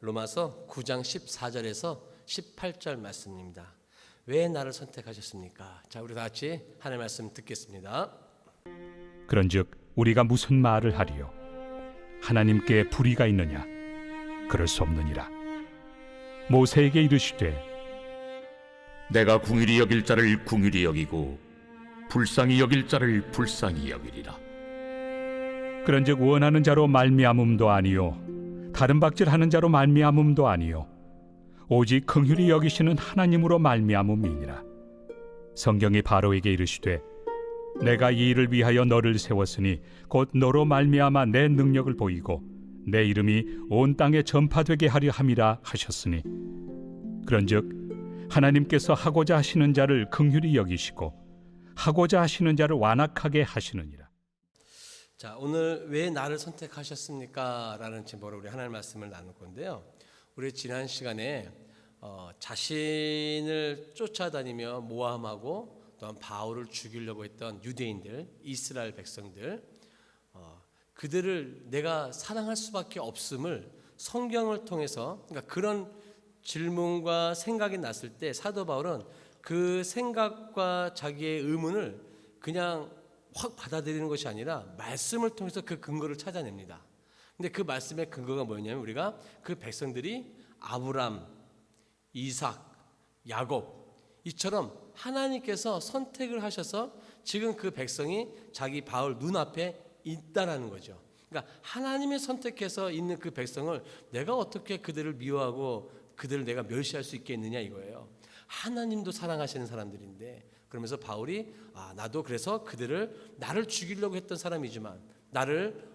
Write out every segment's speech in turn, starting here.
로마서 9장 14절에서 18절 말씀입니다. 왜 나를 선택하셨습니까? 자, 우리 다 같이 하나님의 말씀 듣겠습니다. 그런즉 우리가 무슨 말을 하리요? 하나님께 불의가 있느냐? 그럴 수 없느니라. 모세에게 이르시되 내가 궁휼히 여길 자를 궁휼히 여기고 불쌍히 여길 자를 불쌍히 여기리라. 그런즉 원하는 자로 말미암음도 아니요 다른 박질하는 자로 말미암음도 아니요 오직 긍휼히 여기시는 하나님으로 말미암음이니라. 성경이 바로에게 이르시되 내가 이 일을 위하여 너를 세웠으니 곧 너로 말미암아 내 능력을 보이고 내 이름이 온 땅에 전파되게 하려 함이라 하셨으니 그런즉 하나님께서 하고자 하시는 자를 긍휼히 여기시고 하고자 하시는 자를 완악하게 하시느니라. 자, 오늘 왜 나를 선택하셨습니까? 라는 제목으로 우리 하나님 말씀을 나눌 건데요. 우리 지난 시간에 자신을 쫓아다니며 모함하고 또한 바울을 죽이려고 했던 유대인들, 이스라엘 백성들, 그들을 내가 사랑할 수밖에 없음을 성경을 통해서, 그러니까 그런 질문과 생각이 났을 때 사도 바울은 그 생각과 자기의 의문을 그냥 확 받아들이는 것이 아니라 말씀을 통해서 그 근거를 찾아냅니다. 근데 그 말씀의 근거가 뭐냐면 우리가 그 백성들이 아브람, 이삭, 야곱 이처럼 하나님께서 선택을 하셔서 지금 그 백성이 자기 바울 눈앞에 있다라는 거죠. 그러니까 하나님이 선택해서 있는 그 백성을 내가 어떻게 그들을 미워하고 그들을 내가 멸시할 수 있겠느냐 이거예요. 하나님도 사랑하시는 사람들인데, 그러면서 바울이 나도 그래서 그들을 나를 죽이려고 했던 사람이지만 나를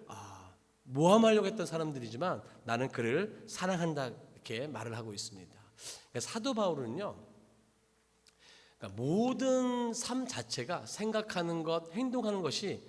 모함하려고 했던 사람들이지만 나는 그를 사랑한다 이렇게 말을 하고 있습니다. 그러니까 사도 바울은요, 그러니까 모든 삶 자체가 생각하는 것, 행동하는 것이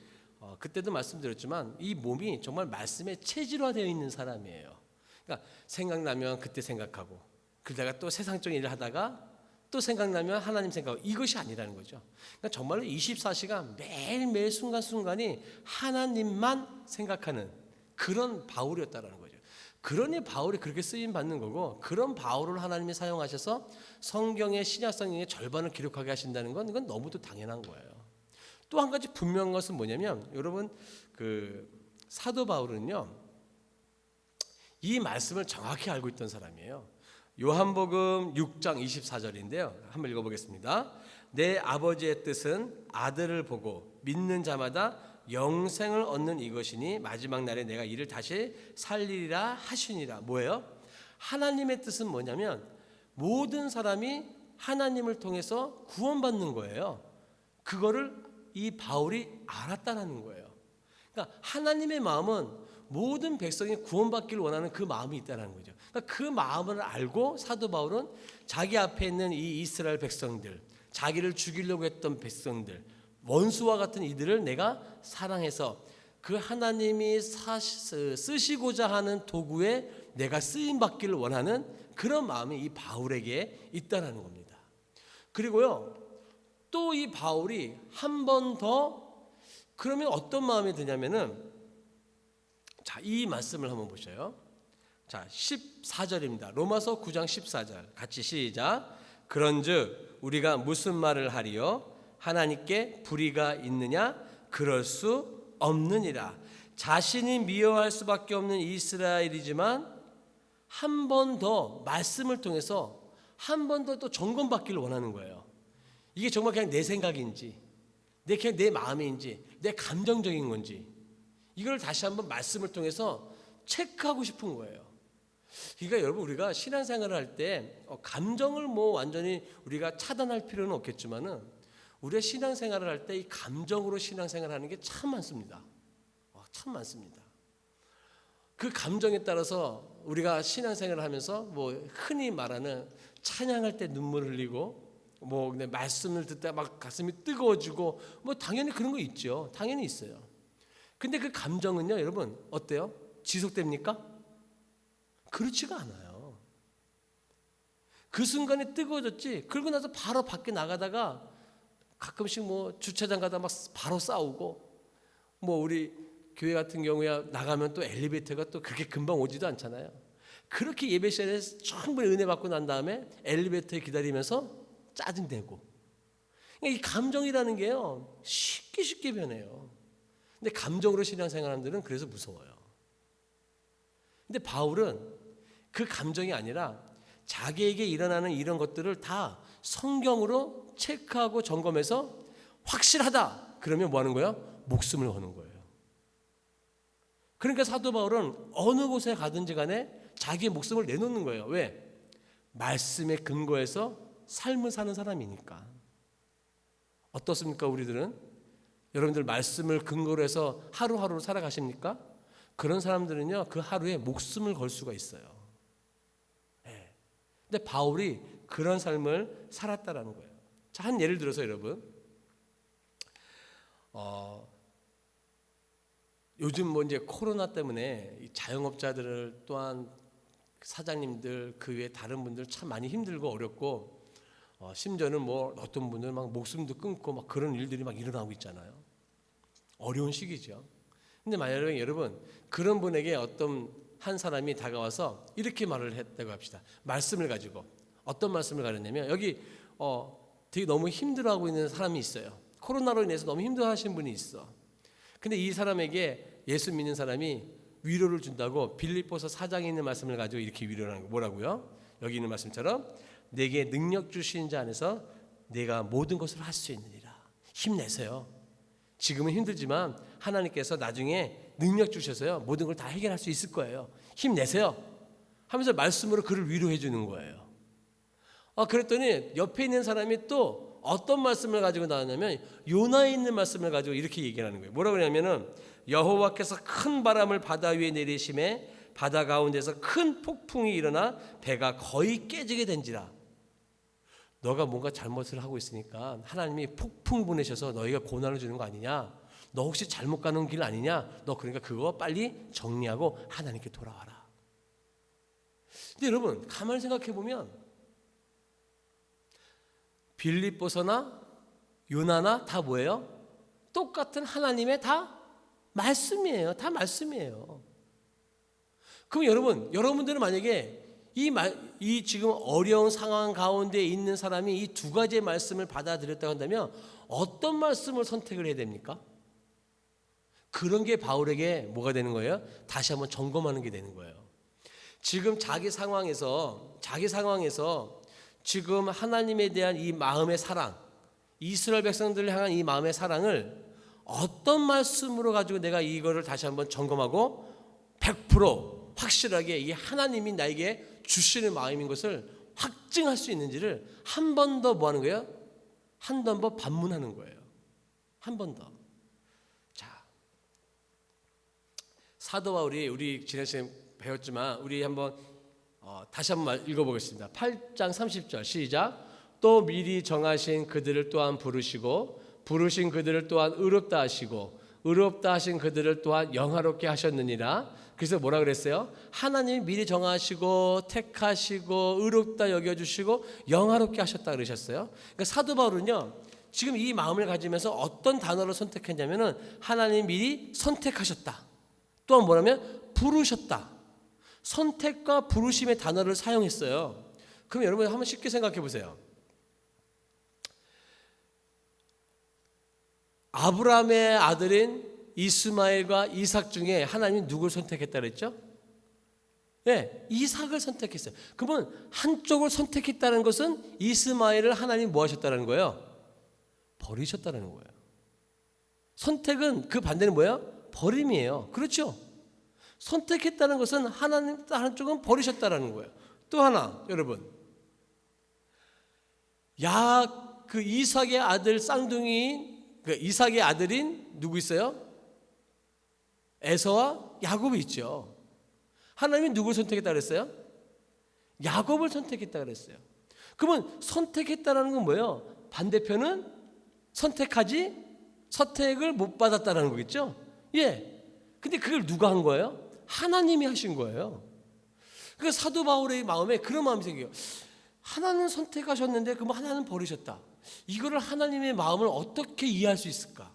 그때도 말씀드렸지만 이 몸이 정말 말씀에 체질화되어 있는 사람이에요. 그러니까 생각나면 그때 생각하고 그러다가 또 세상적인 일을 하다가 또 생각나면 하나님 생각하고 이것이 아니라는 거죠. 그러니까 정말로 24시간 매일매일 순간순간이 하나님만 생각하는 그런 바울이었다라는 거죠. 그러니 바울이 그렇게 쓰임 받는 거고, 그런 바울을 하나님이 사용하셔서 성경의 신약 성경의 절반을 기록하게 하신다는 건 이건 너무도 당연한 거예요. 또 한 가지 분명한 것은 뭐냐면 여러분, 그 사도 바울은요 이 말씀을 정확히 알고 있던 사람이에요. 요한복음 6장 24절인데요. 한번 읽어보겠습니다. 내 아버지의 뜻은 아들을 보고 믿는 자마다 영생을 얻는 이것이니 마지막 날에 내가 이를 다시 살리리라 하시니라. 뭐예요? 하나님의 뜻은 뭐냐면 모든 사람이 하나님을 통해서 구원받는 거예요. 그거를 이 바울이 알았다는 거예요. 그러니까 하나님의 마음은 모든 백성이 구원받기를 원하는 그 마음이 있다는 거죠. 그러니까 그 마음을 알고 사도 바울은 자기 앞에 있는 이 이스라엘 백성들, 자기를 죽이려고 했던 백성들, 원수와 같은 이들을 내가 사랑해서 그 하나님이 쓰시고자 하는 도구에 내가 쓰임받기를 원하는 그런 마음이 이 바울에게 있다는 겁니다. 그리고요, 또 이 바울이 한 번 더 그러면 어떤 마음이 드냐면은, 자, 이 말씀을 한번 보셔요. 자, 14절입니다. 로마서 9장 14절 같이 시작. 그런즉 우리가 무슨 말을 하리요? 하나님께 불의가 있느냐? 그럴 수 없느니라. 자신이 미워할 수밖에 없는 이스라엘이지만 한 번 더 말씀을 통해서 한 번 더 또 점검받기를 원하는 거예요. 이게 정말 그냥 내 생각인지, 그냥 내 마음인지, 내 감정적인 건지, 이걸 다시 한번 말씀을 통해서 체크하고 싶은 거예요. 그러니까 여러분, 우리가 신앙생활을 할 때 감정을 뭐 완전히 우리가 차단할 필요는 없겠지만은 우리가 신앙생활을 할 때 이 감정으로 신앙생활을 하는 게 참 많습니다. 참 많습니다. 그 감정에 따라서 우리가 신앙생활을 하면서 뭐 흔히 말하는 찬양할 때 눈물 흘리고 뭐 근데 말씀을 듣다 막 가슴이 뜨거워지고 뭐 당연히 그런 거 있죠. 당연히 있어요. 근데 그 감정은요, 여러분 어때요? 지속됩니까? 그렇지가 않아요. 그 순간에 뜨거워졌지. 그러고 나서 바로 밖에 나가다가 가끔씩 뭐 주차장 가다 막 바로 싸우고, 뭐 우리 교회 같은 경우에 나가면 또 엘리베이터가 또 그렇게 금방 오지도 않잖아요. 그렇게 예배 시간에 충분히 은혜 받고 난 다음에 엘리베이터에 기다리면서 짜증내고. 그러니까 이 감정이라는 게요, 쉽게 변해요. 근데 감정으로 신앙생활하는 사람들은 그래서 무서워요. 근데 바울은 그 감정이 아니라 자기에게 일어나는 이런 것들을 다 성경으로 체크하고 점검해서 확실하다 그러면 뭐 하는 거예요? 목숨을 거는 거예요. 그러니까 사도 바울은 어느 곳에 가든지 간에 자기의 목숨을 내놓는 거예요. 왜? 말씀에 근거해서 삶을 사는 사람이니까. 어떻습니까? 우리들은? 여러분들 말씀을 근거로 해서 하루하루 살아가십니까? 그런 사람들은요, 그 하루에 목숨을 걸 수가 있어요. 네. 근데 바울이 그런 삶을 살았다라는 거예요. 자, 한 예를 들어서 여러분, 요즘 뭐 이제 코로나 때문에 이 자영업자들을 또한 사장님들 그 외에 다른 분들 참 많이 힘들고 어렵고, 심지어는 뭐 어떤 분들 막 목숨도 끊고 막 그런 일들이 막 일어나고 있잖아요. 어려운 시기죠. 근데 만약에 여러분 그런 분에게 어떤 한 사람이 다가와서 이렇게 말을 했다고 합시다. 말씀을 가지고 어떤 말씀을 가졌냐면, 여기 되게 너무 힘들어하고 있는 사람이 있어요. 코로나로 인해서 너무 힘들어하시는 분이 있어. 근데 이 사람에게 예수 믿는 사람이 위로를 준다고 빌립보서 4장에 있는 말씀을 가지고 이렇게 위로를 하는 거 뭐라고요? 여기 있는 말씀처럼 내게 능력 주신 자 안에서 내가 모든 것을 할 수 있느니라. 힘내세요. 지금은 힘들지만 하나님께서 나중에 능력 주셔서요 모든 걸 다 해결할 수 있을 거예요. 힘내세요 하면서 말씀으로 그를 위로해 주는 거예요. 그랬더니 옆에 있는 사람이 또 어떤 말씀을 가지고 나왔냐면, 요나에 있는 말씀을 가지고 이렇게 얘기하는 거예요. 뭐라고 그러냐면은, 여호와께서 큰 바람을 바다 위에 내리심에 바다 가운데서 큰 폭풍이 일어나 배가 거의 깨지게 된지라. 너가 뭔가 잘못을 하고 있으니까 하나님이 폭풍 보내셔서 너희가 고난을 주는 거 아니냐? 너 혹시 잘못 가는 길 아니냐? 너 그러니까 그거 빨리 정리하고 하나님께 돌아와라. 근데 여러분 가만히 생각해 보면 빌립보서나 요나나 다 뭐예요? 똑같은 하나님의 다 말씀이에요. 다 말씀이에요. 그럼 여러분들은 만약에 이 지금 어려운 상황 가운데 있는 사람이 이 두 가지의 말씀을 받아들였다고 한다면 어떤 말씀을 선택을 해야 됩니까? 그런 게 바울에게 뭐가 되는 거예요? 다시 한번 점검하는 게 되는 거예요. 지금 자기 상황에서 지금 하나님에 대한 이 마음의 사랑, 이스라엘 백성들을 향한 이 마음의 사랑을 어떤 말씀으로 가지고 내가 이거를 다시 한번 점검하고 100% 확실하게 이 하나님이 나에게 주시는 마음인 것을 확증할 수 있는지를 한 번 더 뭐 하는 거예요? 한 번 더 반문하는 거예요. 한 번 더. 자, 사도 바울이 우리 지난 시간에 배웠지만 우리 한번 다시 한번 읽어보겠습니다. 8장 30절 시작. 또 미리 정하신 그들을 또한 부르시고 부르신 그들을 또한 의롭다 하시고 의롭다 하신 그들을 또한 영화롭게 하셨느니라. 그래서 뭐라 그랬어요? 하나님이 미리 정하시고 택하시고 의롭다 여겨주시고 영화롭게 하셨다 그러셨어요. 그러니까 사도 바울은요 지금 이 마음을 가지면서 어떤 단어를 선택했냐면은 하나님이 미리 선택하셨다. 또한 뭐냐면 부르셨다. 선택과 부르심의 단어를 사용했어요. 그럼 여러분 한번 쉽게 생각해 보세요. 아브라함의 아들인 이스마엘과 이삭 중에 하나님이 누굴 선택했다 그랬죠? 네, 이삭을 선택했어요. 그러면 한쪽을 선택했다는 것은 이스마엘을 하나님이 뭐 하셨다는 거예요? 버리셨다는 거예요. 선택은 그 반대는 뭐예요? 버림이에요. 그렇죠? 선택했다는 것은 하나님 한쪽은 버리셨다는 거예요. 또 하나 여러분, 그 이삭의 아들 쌍둥이, 그 이삭의 아들인 누구 있어요? 에서와 야곱이 있죠. 하나님이 누굴 선택했다 그랬어요? 야곱을 선택했다 그랬어요. 그러면 선택했다는 건 뭐예요? 반대편은 선택을 못 받았다는 거겠죠? 예. 근데 그걸 누가 한 거예요? 하나님이 하신 거예요. 그러니까 사도 바울의 마음에 그런 마음이 생겨요. 하나는 선택하셨는데 그럼 하나는 버리셨다. 이거를 하나님의 마음을 어떻게 이해할 수 있을까?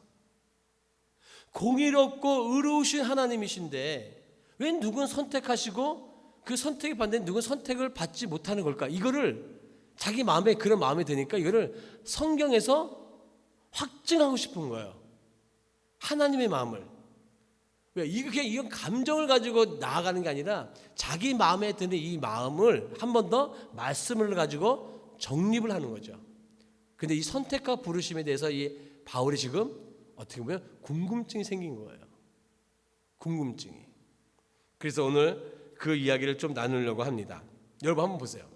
공의롭고 의로우신 하나님이신데 왜 누군 선택하시고 그 선택이 반대는 누군 선택을 받지 못하는 걸까? 이거를 자기 마음에 그런 마음이 드니까 이거를 성경에서 확증하고 싶은 거예요. 하나님의 마음을. 왜? 이건 감정을 가지고 나아가는 게 아니라 자기 마음에 드는 이 마음을 한 번 더 말씀을 가지고 정립을 하는 거죠. 근데 이 선택과 부르심에 대해서 이 바울이 지금 어떻게 보면 궁금증이 생긴 거예요. 궁금증이. 그래서 오늘 그 이야기를 좀 나누려고 합니다. 여러분 한번 보세요.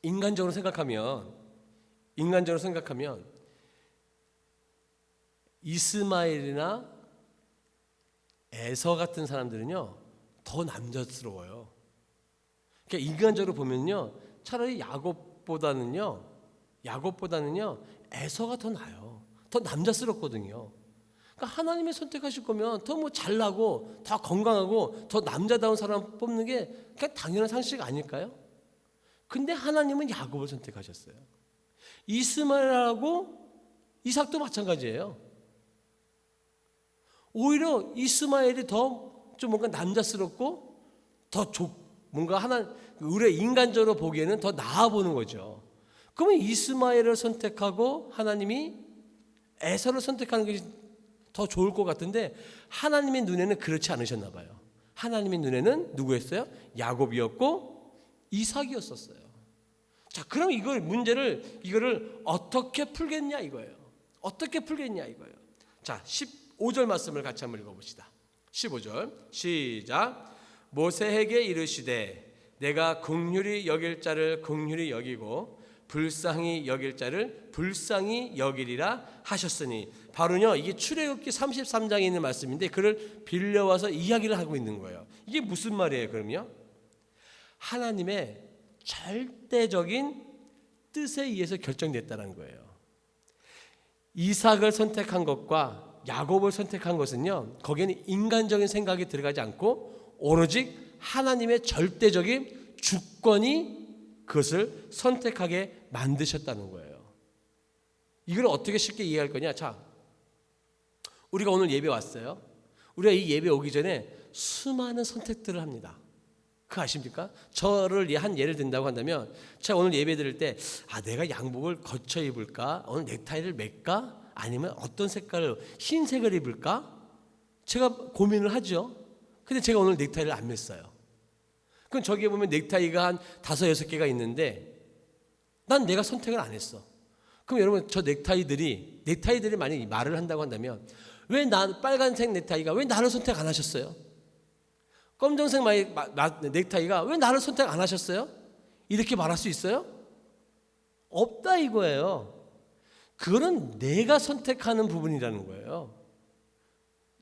인간적으로 생각하면 이스마엘이나 에서 같은 사람들은요 더 남자스러워요. 그러니까 인간적으로 보면요 차라리 야곱보다는요 에서가 더 나아요. 더 남자스럽거든요. 그러니까 하나님이 선택하실 거면 더 뭐 잘나고 더 건강하고 더 남자다운 사람 뽑는 게 그냥 당연한 상식 아닐까요? 근데 하나님은 야곱을 선택하셨어요. 이스마엘하고 이삭도 마찬가지예요. 오히려 이스마엘이 더 좀 뭔가 남자스럽고 더 뭔가 우리 인간적으로 보기에는 더 나아 보는 거죠. 그러면 이스마엘을 선택하고 하나님이 에서를 선택하는 것이 더 좋을 것 같은데 하나님의 눈에는 그렇지 않으셨나 봐요. 하나님의 눈에는 누구였어요? 야곱이었고 이삭이었었어요. 자, 그럼 이거를 어떻게 풀겠냐 이거예요. 어떻게 풀겠냐 이거예요. 자, 15절 말씀을 같이 한번 읽어봅시다. 15절 시작. 모세에게 이르시되 내가 긍휼히 여길 자를 긍휼히 여기고 불쌍히 여길 자를 불쌍히 여기리라 하셨으니, 바로요 이게 출애굽기 33장에 있는 말씀인데 그를 빌려와서 이야기를 하고 있는 거예요. 이게 무슨 말이에요? 그럼요 하나님의 절대적인 뜻에 의해서 결정됐다는 거예요. 이삭을 선택한 것과 야곱을 선택한 것은요 거기에는 인간적인 생각이 들어가지 않고 오로지 하나님의 절대적인 주권이 그것을 선택하게 만드셨다는 거예요. 이걸 어떻게 쉽게 이해할 거냐? 자, 우리가 오늘 예배 왔어요. 우리가 이 예배 오기 전에 수많은 선택들을 합니다. 그거 아십니까? 저를 한 예를 든다고 한다면 제가 오늘 예배 드릴 때 내가 양복을 거쳐 입을까? 오늘 넥타이를 맬까? 아니면 어떤 색깔을 흰색을 입을까? 제가 고민을 하죠. 근데 제가 오늘 넥타이를 안 맸어요. 그럼 저기에 보면 넥타이가 한 5-6개가 있는데 난 내가 선택을 안 했어. 그럼 여러분 저 넥타이들이 만약에 말을 한다고 한다면 왜 빨간색 넥타이가 왜 나를 선택 안 하셨어요? 검정색 넥타이가 왜 나를 선택 안 하셨어요? 이렇게 말할 수 있어요? 없다 이거예요. 그거는 내가 선택하는 부분이라는 거예요.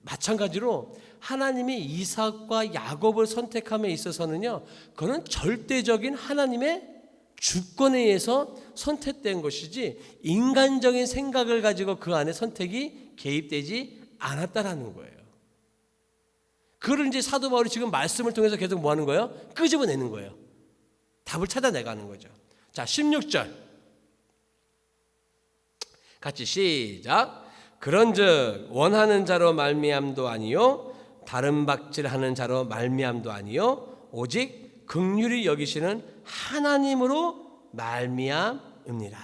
마찬가지로 하나님이 이삭과 야곱을 선택함에 있어서는요 그거는 절대적인 하나님의 주권에 의해서 선택된 것이지 인간적인 생각을 가지고 그 안에 선택이 개입되지 않았다라는 거예요. 그걸 이제 사도 바울이 지금 말씀을 통해서 계속 뭐 하는 거예요? 끄집어내는 거예요. 답을 찾아내가는 거죠. 자, 16절 같이 시작. 그런즉 원하는 자로 말미암도 아니요 다른 박질하는 자로 말미암도 아니요 오직 긍휼히 여기시는 하나님으로 말미암음이라.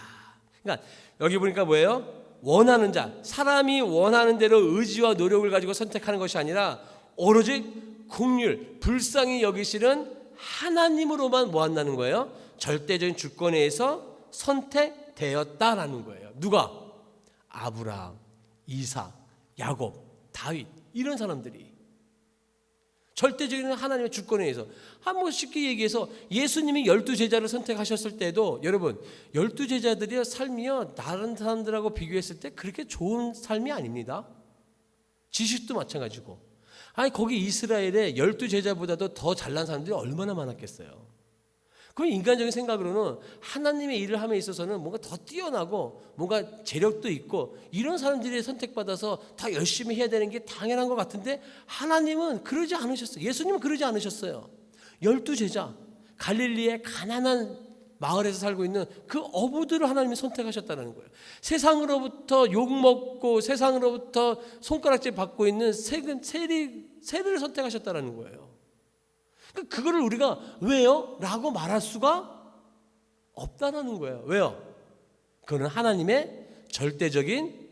그러니까 여기 보니까 뭐예요? 원하는 자, 사람이 원하는 대로 의지와 노력을 가지고 선택하는 것이 아니라 오로지 긍휼, 불쌍히 여기시는 하나님으로만 뭐 한다는 거예요? 절대적인 주권에 의해서 선택되었다라는 거예요. 누가? 아브라함, 이삭, 야곱, 다윗 이런 사람들이 절대적인 하나님의 주권에 의해서. 한번 쉽게 얘기해서 예수님이 12제자를 선택하셨을 때도 여러분 12제자들의 삶이요 다른 사람들하고 비교했을 때 그렇게 좋은 삶이 아닙니다. 지식도 마찬가지고. 아니 거기 이스라엘에 12제자보다도 더 잘난 사람들이 얼마나 많았겠어요. 그럼 인간적인 생각으로는 하나님의 일을 함에 있어서는 뭔가 더 뛰어나고 뭔가 재력도 있고 이런 사람들이 선택받아서 더 열심히 해야 되는 게 당연한 것 같은데 하나님은 그러지 않으셨어요. 예수님은 그러지 않으셨어요. 12제자 갈릴리의 가난한 마을에서 살고 있는 그 어부들을 하나님이 선택하셨다는 거예요. 세상으로부터 욕먹고 세상으로부터 손가락질 받고 있는 세리를 선택하셨다는 거예요. 그거를 우리가 왜요? 라고 말할 수가 없다라는 거예요. 왜요? 그거는 하나님의 절대적인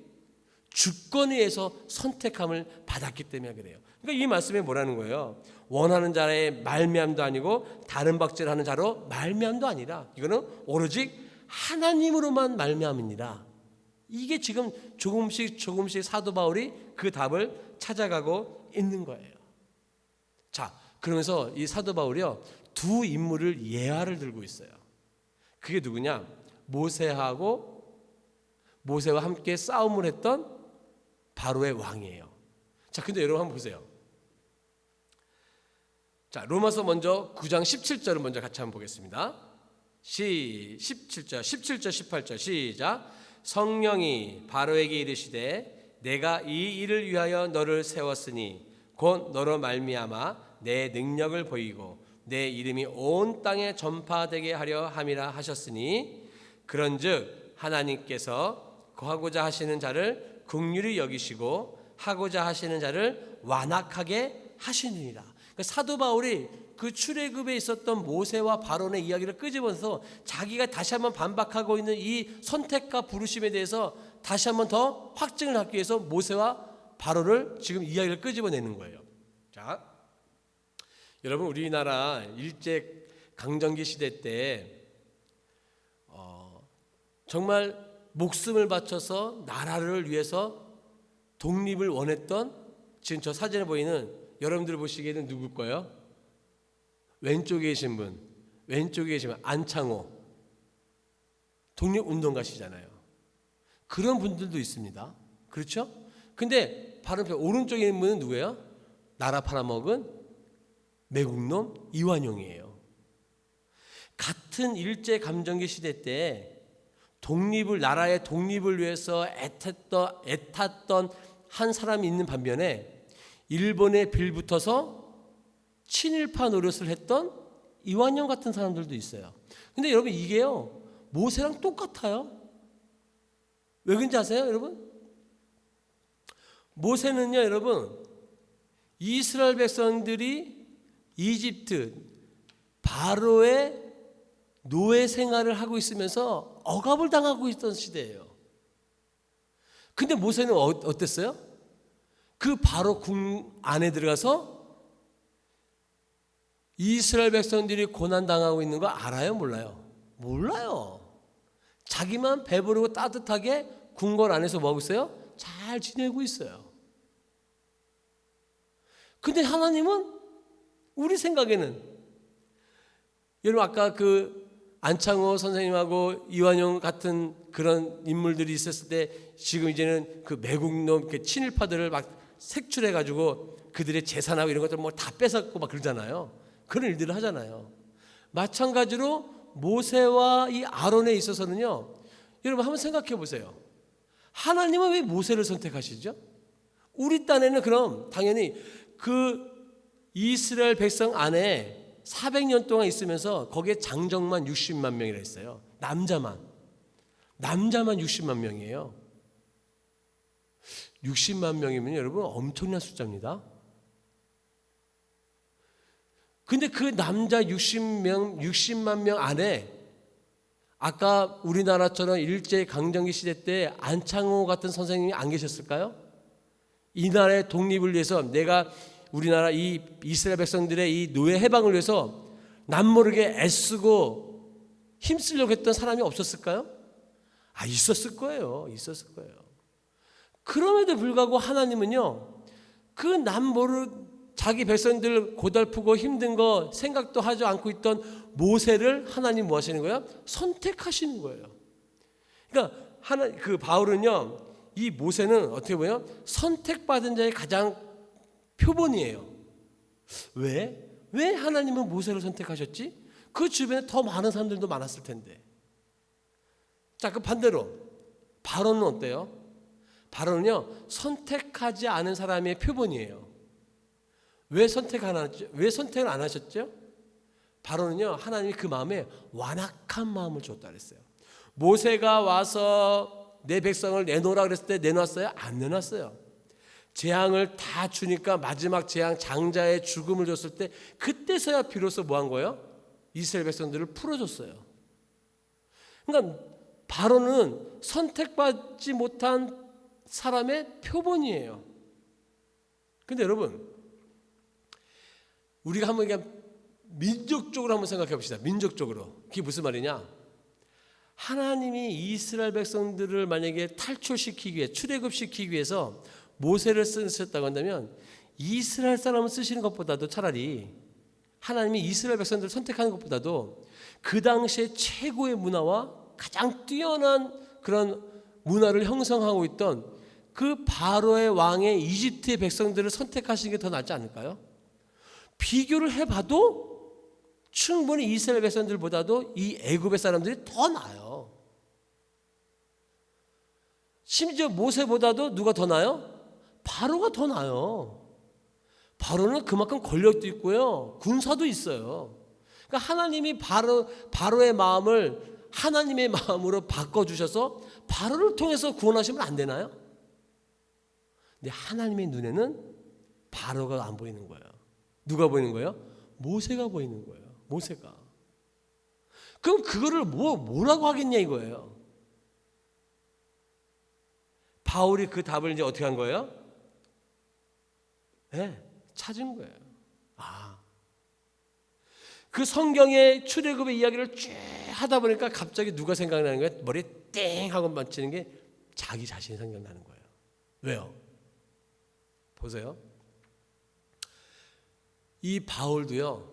주권에 의해서 선택함을 받았기 때문에 그래요. 그러니까 이 말씀에 뭐라는 거예요? 원하는 자의 말미암도 아니고 다른 박질하는 자로 말미암도 아니라 이거는 오로지 하나님으로만 말미암이니라. 이게 지금 조금씩 사도 바울이 그 답을 찾아가고 있는 거예요. 자, 그러면서 이 사도 바울이요, 두 인물을 예화를 들고 있어요. 그게 누구냐? 모세와 함께 싸움을 했던 바로의 왕이에요. 자, 근데 여러분 한번 보세요. 자, 로마서 먼저 9장 17절을 먼저 같이 한번 보겠습니다. 17절 18절 시작. 성령이 바로에게 이르시되 내가 이 일을 위하여 너를 세웠으니 곧 너로 말미암아 내 능력을 보이고 내 이름이 온 땅에 전파되게 하려 함이라 하셨으니 그런즉 하나님께서 거하고자 하시는 자를 긍휼히 여기시고 하고자 하시는 자를 완악하게 하시느니라. 그러니까 사도 바울이 그 출애굽에 있었던 모세와 바론의 이야기를 끄집어서 자기가 다시 한번 반박하고 있는 이 선택과 부르심에 대해서 다시 한번 더 확증을 하기 위해서 모세와 바론을 지금 이야기를 끄집어내는 거예요. 자, 여러분 우리나라 일제 강점기 시대 때 정말 목숨을 바쳐서 나라를 위해서 독립을 원했던, 지금 저 사진에 보이는 여러분들 보시기에는 누굴 거예요? 왼쪽에 계신 분 안창호 독립운동가시잖아요. 그런 분들도 있습니다. 그렇죠? 근데 바로 오른쪽에 있는 분은 누구예요? 나라 팔아먹은 매국놈 이완용이에요. 같은 일제감정기 시대 때 나라의 독립을 위해서 애탔던 한 사람이 있는 반면에 일본에 빌붙어서 친일파 노릇을 했던 이완용 같은 사람들도 있어요. 근데 여러분 이게요, 모세랑 똑같아요. 왜 그런지 아세요, 여러분? 모세는요, 여러분, 이스라엘 백성들이 이집트 바로의 노예 생활을 하고 있으면서 억압을 당하고 있던 시대예요. 근데 모세는 어땠어요? 그 바로 궁 안에 들어가서 이스라엘 백성들이 고난당하고 있는 거 알아요? 몰라요? 몰라요. 자기만 배부르고 따뜻하게 궁궐 안에서 뭐 하고 있어요? 잘 지내고 있어요. 근데 하나님은 우리 생각에는, 여러분 아까 그 안창호 선생님하고 이완용 같은 그런 인물들이 있었을 때 지금 이제는 그 매국놈 친일파들을 막 색출해가지고 그들의 재산하고 이런 것들 뭐 다 뺏었고 막 그러잖아요. 그런 일들을 하잖아요. 마찬가지로 모세와 이 아론에 있어서는요, 여러분 한번 생각해 보세요. 하나님은 왜 모세를 선택하시죠? 우리 딴에는 그럼 당연히 그 이스라엘 백성 안에 400년 동안 있으면서 거기에 장정만 60만 명이라 했어요. 남자만 60만 명이에요. 60만 명이면 여러분 엄청난 숫자입니다. 근데 그 남자 60만 명 안에 아까 우리나라처럼 일제강점기 시대 때 안창호 같은 선생님이 안 계셨을까요? 이 나라의 독립을 위해서 내가 우리나라 이 이스라엘 백성들의 이 노예 해방을 위해서 남모르게 애쓰고 힘쓰려고 했던 사람이 없었을까요? 있었을 거예요. 그럼에도 불구하고 하나님은요, 그 남모르 자기 백성들 고달프고 힘든 거 생각도 하지 않고 있던 모세를 하나님 뭐 하시는 거예요? 선택하시는 거예요. 그러니까 그 바울은요, 이 모세는 어떻게 보면 선택받은 자의 가장 표본이에요. 왜 하나님은 모세를 선택하셨지? 그 주변에 더 많은 사람들도 많았을 텐데. 자, 그 반대로 바론은 어때요? 바론은요, 선택하지 않은 사람의 표본이에요. 왜 선택을 안 하셨죠? 바론은요, 하나님이 그 마음에 완악한 마음을 줬다 그랬어요. 모세가 와서 내 백성을 내놓으라 그랬을 때 내놨어요? 안 내놨어요. 재앙을 다 주니까 마지막 재앙 장자의 죽음을 줬을 때 그때서야 비로소 뭐 한 거예요? 이스라엘 백성들을 풀어줬어요. 그러니까 바로는 선택받지 못한 사람의 표본이에요. 근데 여러분, 우리가 한번 그냥 민족적으로 한번 생각해 봅시다. 민족적으로. 그게 무슨 말이냐? 하나님이 이스라엘 백성들을 만약에 탈출시키기 위해, 출애굽시키기 위해서 모세를 쓰셨다고 한다면 이스라엘 사람을 쓰시는 것보다도 차라리 하나님이 이스라엘 백성들을 선택하는 것보다도 그 당시에 최고의 문화와 가장 뛰어난 그런 문화를 형성하고 있던 그 바로의 왕의 이집트의 백성들을 선택하시는 게 더 낫지 않을까요? 비교를 해봐도 충분히 이스라엘 백성들보다도 이 애굽의 사람들이 더 나아요. 심지어 모세보다도 누가 더 나아요? 바로가 더 나아요. 바로는 그만큼 권력도 있고요, 군사도 있어요. 그러니까 하나님이 바로의 마음을 하나님의 마음으로 바꿔주셔서 바로를 통해서 구원하시면 안 되나요? 근데 하나님의 눈에는 바로가 안 보이는 거예요. 누가 보이는 거예요? 모세가 보이는 거예요. 모세가. 그럼 그거를 뭐라고 하겠냐 이거예요. 바울이 그 답을 이제 어떻게 한 거예요? 네, 찾은 거예요. 그 성경의 출애굽의 이야기를 쭉 하다 보니까 갑자기 누가 생각나는 거예요? 머리에 땡 하고 맞히는 게 자기 자신이 생각나는 거예요. 왜요? 보세요. 이 바울도요,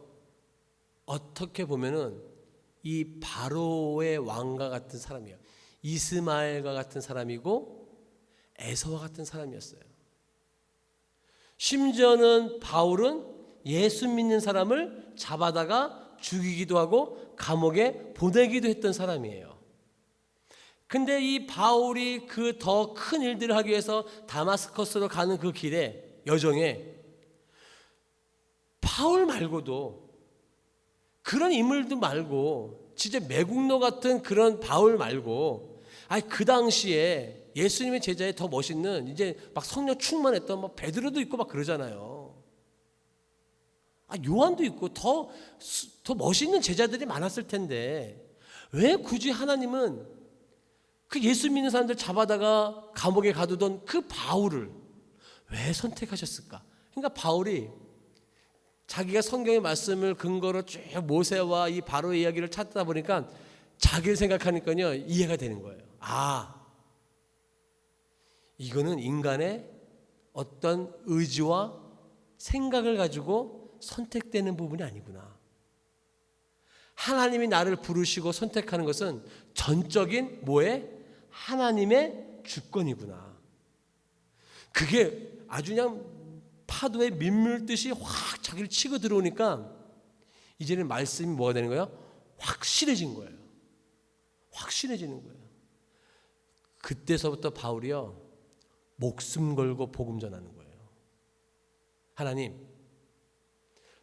어떻게 보면은 이 바로의 왕과 같은 사람이에요. 이스마엘과 같은 사람이고 에서와 같은 사람이었어요. 심지어는 바울은 예수 믿는 사람을 잡아다가 죽이기도 하고 감옥에 보내기도 했던 사람이에요. 근데 이 바울이 그 더 큰 일들을 하기 위해서 다마스커스로 가는 그 길에, 여정에 바울 말고도, 그런 인물들 말고, 진짜 매국노 같은 그런 바울 말고, 그 당시에 예수님의 제자에 더 멋있는, 이제 막 성령 충만했던 막 베드로도 있고 막 그러잖아요. 요한도 있고 더 멋있는 제자들이 많았을 텐데 왜 굳이 하나님은 그 예수 믿는 사람들 잡아다가 감옥에 가두던 그 바울을 왜 선택하셨을까? 그러니까 바울이 자기가 성경의 말씀을 근거로 쭉 모세와 이 바로의 이야기를 찾다 보니까 자기를 생각하니까요, 이해가 되는 거예요. 이거는 인간의 어떤 의지와 생각을 가지고 선택되는 부분이 아니구나. 하나님이 나를 부르시고 선택하는 것은 전적인 하나님의 주권이구나. 그게 아주 그냥 파도에 민물듯이 확 자기를 치고 들어오니까 이제는 말씀이 뭐가 되는 거예요? 확실해진 거예요. 확실해지는 거예요. 그때서부터 바울이요, 목숨 걸고 복음 전하는 거예요. 하나님,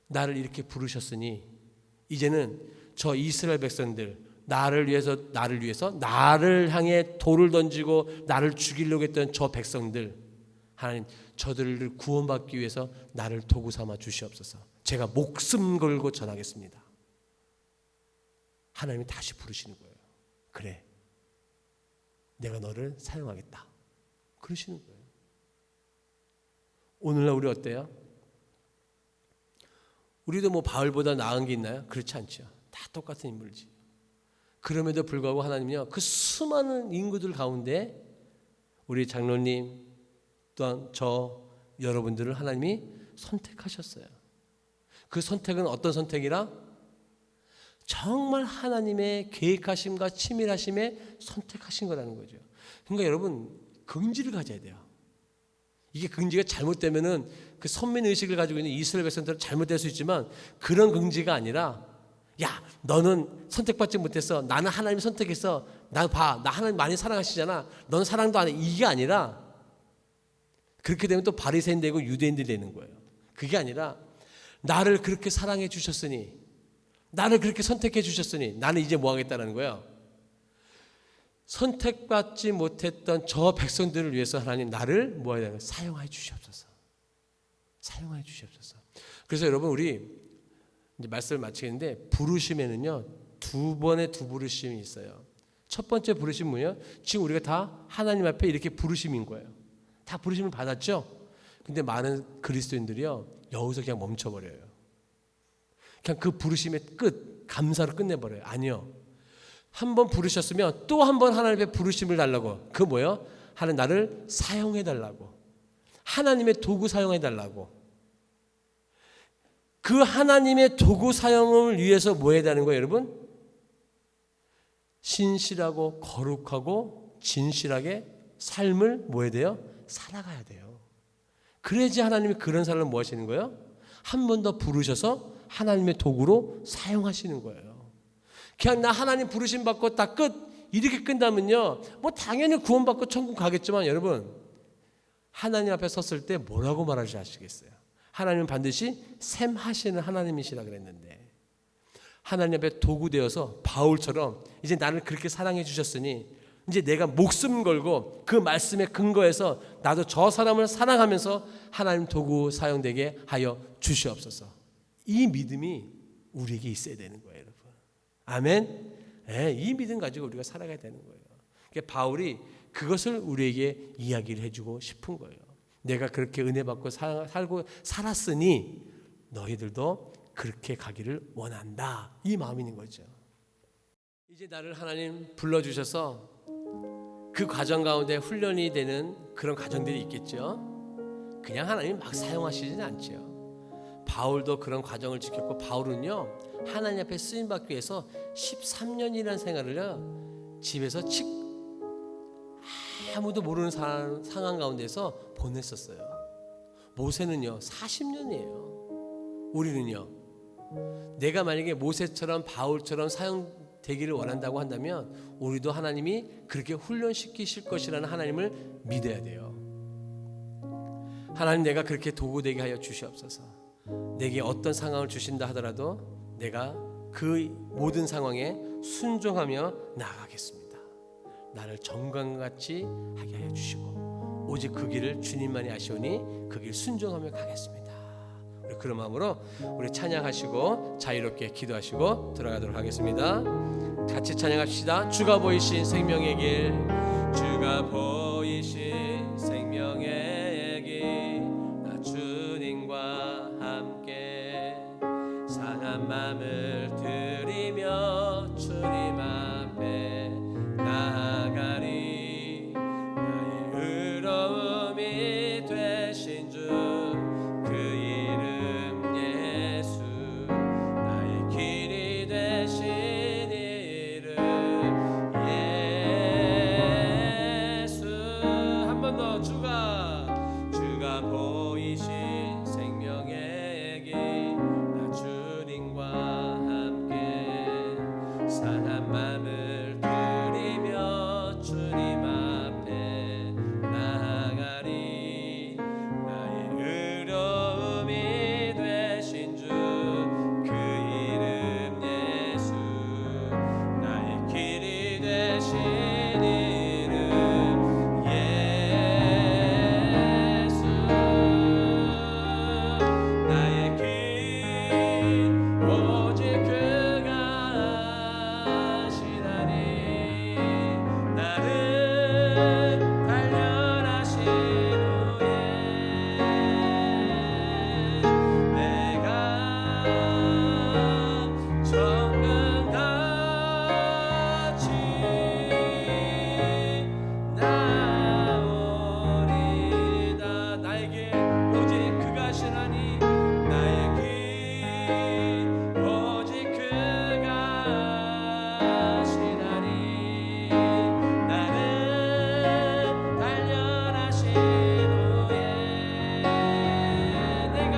나를 이렇게 부르셨으니 이제는 저 이스라엘 백성들, 나를 위해서 나를 향해 돌을 던지고 나를 죽이려고 했던 저 백성들, 하나님, 저들을 구원받기 위해서 나를 도구 삼아 주시옵소서. 제가 목숨 걸고 전하겠습니다. 하나님이 다시 부르시는 거예요. 그래, 내가 너를 사용하겠다. 그러시는 거예요. 오늘날 우리 어때요? 우리도 바울보다 나은 게 있나요? 그렇지 않죠. 다 똑같은 인물이지. 그럼에도 불구하고 하나님은요, 그 수많은 인구들 가운데 우리 장로님 또한 저 여러분들을 하나님이 선택하셨어요. 그 선택은 어떤 선택이라? 정말 하나님의 계획하심과 치밀하심에 선택하신 거라는 거죠. 그러니까 여러분, 긍지를 가져야 돼요. 이게 긍지가 잘못되면은 그 선민 의식을 가지고 있는 이스라엘 백성들은 잘못될 수 있지만, 그런 긍지가 아니라, 야, 너는 선택받지 못했어. 나는 하나님이 선택했어. 나 하나님 많이 사랑하시잖아. 너는 사랑도 안 해. 이게 아니라, 그렇게 되면 또 바리새인 되고 유대인들이 되는 거예요. 그게 아니라, 나를 그렇게 사랑해 주셨으니, 나를 그렇게 선택해 주셨으니 나는 이제 뭐 하겠다는 거예요? 선택받지 못했던 저 백성들을 위해서 하나님 나를 뭐해야 되나 사용하여 주시옵소서. 사용하여 주시옵소서. 그래서 여러분 우리 이제 말씀을 마치겠는데 부르심에는요 두 번의 두 부르심이 있어요. 첫 번째 부르심은 뭐예요? 지금 우리가 다 하나님 앞에 이렇게 부르심인 거예요. 다 부르심을 받았죠. 근데 많은 그리스도인들이요 여기서 그냥 멈춰버려요. 그냥 그 부르심의 끝 감사로 끝내버려요. 아니요. 한 번 부르셨으면 또 한 번 하나님의 부르심을 달라고. 그 뭐예요? 하나님 나를 사용해 달라고. 하나님의 도구 사용해 달라고. 그 하나님의 도구 사용을 위해서 뭐 해야 되는 거예요, 여러분? 신실하고 거룩하고 진실하게 삶을 뭐 해야 돼요? 살아가야 돼요. 그래야지 하나님이 그런 사람을 뭐 하시는 거예요? 한 번 더 부르셔서 하나님의 도구로 사용하시는 거예요. 그냥 나 하나님 부르심 받고 다 끝 이렇게 끝나면요 뭐 당연히 구원받고 천국 가겠지만 여러분 하나님 앞에 섰을 때 뭐라고 말하지 아시겠어요? 하나님은 반드시 샘하시는 하나님이시라 그랬는데 하나님 앞에 도구 되어서 바울처럼 이제 나를 그렇게 사랑해 주셨으니 이제 내가 목숨 걸고 그 말씀에 근거해서 나도 저 사람을 사랑하면서 하나님 도구 사용되게 하여 주시옵소서. 이 믿음이 우리에게 있어야 되는 거예요, 여러분. 아멘. 네, 이 믿음 가지고 우리가 살아가야 되는 거예요. 그러니까 바울이 그것을 우리에게 이야기를 해주고 싶은 거예요. 내가 그렇게 은혜 받고 살고 살았으니 너희들도 그렇게 가기를 원한다. 이 마음이 있는 거죠. 이제 나를 하나님 불러주셔서 그 과정 가운데 훈련이 되는 그런 과정들이 있겠죠. 그냥 하나님 막 사용하시지는 않죠. 바울도 그런 과정을 지켰고 바울은요 하나님 앞에 쓰임받기 위해서 13년이라는 생활을요 집에서 아무도 모르는 상황 가운데서 보냈었어요. 모세는요 40년이에요. 우리는요 내가 만약에 모세처럼 바울처럼 사용되기를 원한다고 한다면 우리도 하나님이 그렇게 훈련시키실 것이라는 하나님을 믿어야 돼요. 하나님 내가 그렇게 도구되게 하여 주시옵소서. 내게 어떤 상황을 주신다 하더라도 내가 그 모든 상황에 순종하며 나아가겠습니다. 나를 정강같이 하게 하여 주시고 오직 그 길을 주님만이 아시오니 그 길 순종하며 가겠습니다. 우리 그런 마음으로 우리 찬양하시고 자유롭게 기도하시고 들어가도록 하겠습니다. 같이 찬양합시다. 주가 보이신 생명의 길, 주가 보이신 생명의 길, 나 주님과 함께 상한 마음을 들이며 주님 앞에 나아가리. 나의 의로움이 되신 주 그 이름 예수, 나의 길이 되신 이름 예수. 한 번 더. 주가 보이신 생명의 길, 나 주님과 함께 상한 마음을 들이며 주님 앞에 나아가리. 나의 의로움이 되신 주 그 이름 예수, 나의 길이 되신 이름 예수. 나의 길 오직 그가 하시나니 나를 단련하신 후에 내가 정금같이 나오리이다. 나의 길 오직 그가 하시나니 나의 길 오직 그가 하시나니 나를 단련하신 후에 내가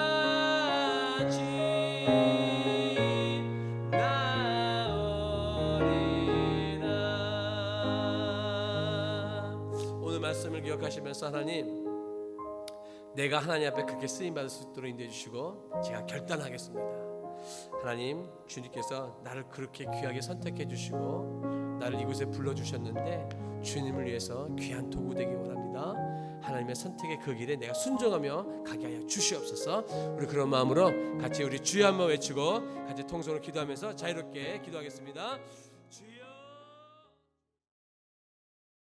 정금같이 나오리라. 오늘 말씀을 기억하시면서 하나님, 내가 하나님 앞에 그렇게 쓰임받을 수 있도록 인도해 주시고 제가 결단하겠습니다. 하나님, 주님께서 나를 그렇게 귀하게 선택해 주시고 나를 이곳에 불러주셨는데 주님을 위해서 귀한 도구 되기 원합니다. 하나님의 선택의 그 길에 내가 순종하며 가게 하여 주시옵소서. 우리 그런 마음으로 같이 우리 주여 한번 외치고 같이 통성으로 기도하면서 자유롭게 기도하겠습니다. 주여.